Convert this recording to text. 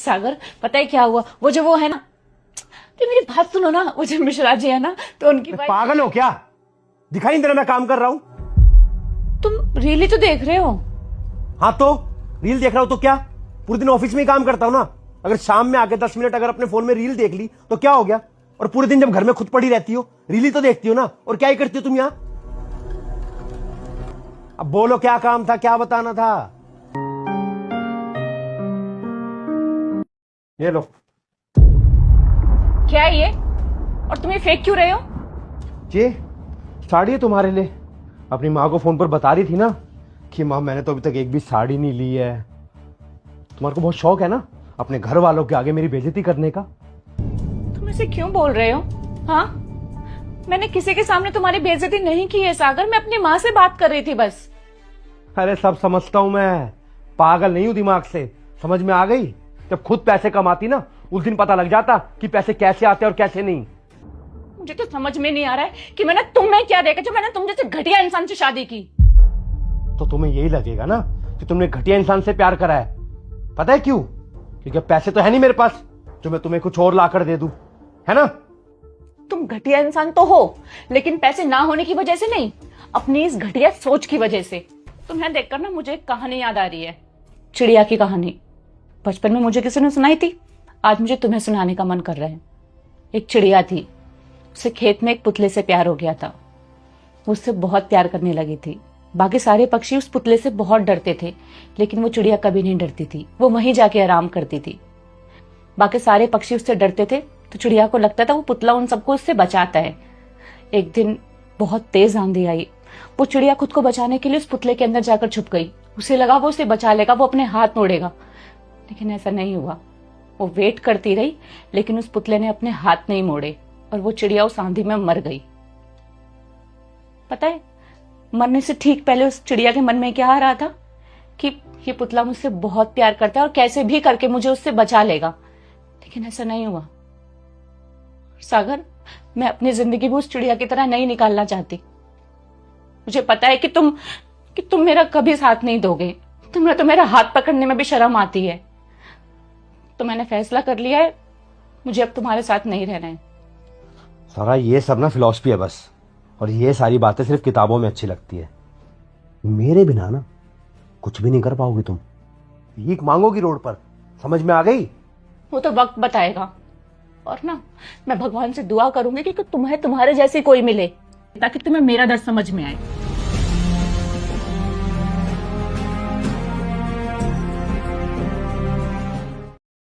सागर पता है क्या हुआ, वो जो वो है ना, तो मेरी बात सुनो ना, वो जो मिश्रा जी है ना, तो उनकी पागल हो क्या? दिखाई नहीं दे रहा मैं काम कर रहा हूँ? तुम रील ही तो देख रहे हो। हाँ तो रील देख रहा हूँ तो क्या? पूरे दिन ऑफिस में ही काम करता हूँ ना। अगर शाम में आके 10 मिनट अगर अपने फोन में रील देख ली तो क्या हो गया? और पूरे दिन जब घर में खुद पड़ी रहती हो, रील ही तो देखती हो ना। और क्या ही करती हो तुम यहाँ? अब बोलो क्या काम था, क्या बताना था? ये लो। क्या है ये? और तुम ये फेंक क्यों रहे हो? ये साड़ी है तुम्हारे लिए। अपनी माँ को फोन पर बता रही थी ना कि माँ मैंने तो अभी तक एक भी साड़ी नहीं ली है। तुम्हारे को बहुत शौक है ना अपने घर वालों के आगे मेरी बेइज्जती करने का। तुम ऐसे क्यों बोल रहे हो? हाँ, मैंने किसी के सामने तुम्हारी बेइज्जती नहीं की है सागर, मैं अपनी माँ से बात कर रही थी बस। अरे सब समझता हूं मैं, पागल नहीं हूं दिमाग से। समझ में आ गई? जब खुद पैसे कमाती ना उस दिन पता लग जाता कि पैसे कैसे आते और कैसे नहीं। मुझे तो समझ में नहीं आ रहा है कि मैंने तुम्हें क्या देखा जो मैंने तुम जैसे घटिया इंसान से शादी की। तो तुम्हें यही लगेगा ना कि तुमने घटिया इंसान से प्यार करा है। पता है क्यों? क्योंकि पैसे तो है नहीं मेरे पास जो मैं तुम्हें कुछ और लाकर दे दूं, है ना? तुम घटिया इंसान तो हो, लेकिन पैसे ना होने की वजह से नहीं, अपनी इस घटिया सोच की वजह से। तुम्हें देखकर ना मुझे एक कहानी याद आ रही है, चिड़िया की कहानी। बचपन में मुझे किसी ने सुनाई थी, आज मुझे तुम्हें सुनाने का मन कर रहा है। एक चिड़िया थी, उसे खेत में एक पुतले से प्यार हो गया था। वो उससे बहुत प्यार करने लगी थी। बाकी सारे पक्षी उस पुतले से बहुत डरते थे, लेकिन वो चिड़िया कभी नहीं डरती थी। वो वहीं जाके आराम करती थी। बाकी सारे पक्षी उससे डरते थे, तो चिड़िया को लगता था वो पुतला उन सबको उससे बचाता है। एक दिन बहुत तेज आंधी आई। वो चिड़िया खुद को बचाने के लिए उस पुतले के अंदर जाकर छुप गई। उसे लगा वो उसे बचा लेगा, वो अपने हाथ मोड़ेगा, लेकिन ऐसा नहीं हुआ। वो वेट करती रही, लेकिन उस पुतले ने अपने हाथ नहीं मोड़े और वो चिड़िया उस आंधी में मर गई। पता है, मरने से ठीक पहले उस चिड़िया के मन में क्या आ रहा था कि ये पुतला मुझसे बहुत प्यार करता है और कैसे भी करके मुझे उससे बचा लेगा, लेकिन ऐसा नहीं हुआ। सागर, मैं अपनी जिंदगी में उस चिड़िया की तरह नहीं निकालना चाहती। मुझे पता है कि तुम मेरा कभी साथ नहीं दोगे। तुम्हें तो मेरा हाथ पकड़ने में भी शर्म आती है। तो मैंने फैसला कर लिया है, मुझे अब तुम्हारे साथ नहीं रहना है। सारा ये सब ना फिलॉसफी है बस, और ये सारी बातें सिर्फ किताबों में अच्छी लगती है। मेरे बिना ना कुछ भी नहीं कर पाओगी तुम। भीख मांगोगी रोड पर। समझ में आ गई? वो तो वक्त बताएगा। और ना, मैं भगवान से दुआ करूंगी कि तुम्हें तुम्हारे जैसी कोई मिले ताकि तुम्हें मेरा दर्द समझ में आए।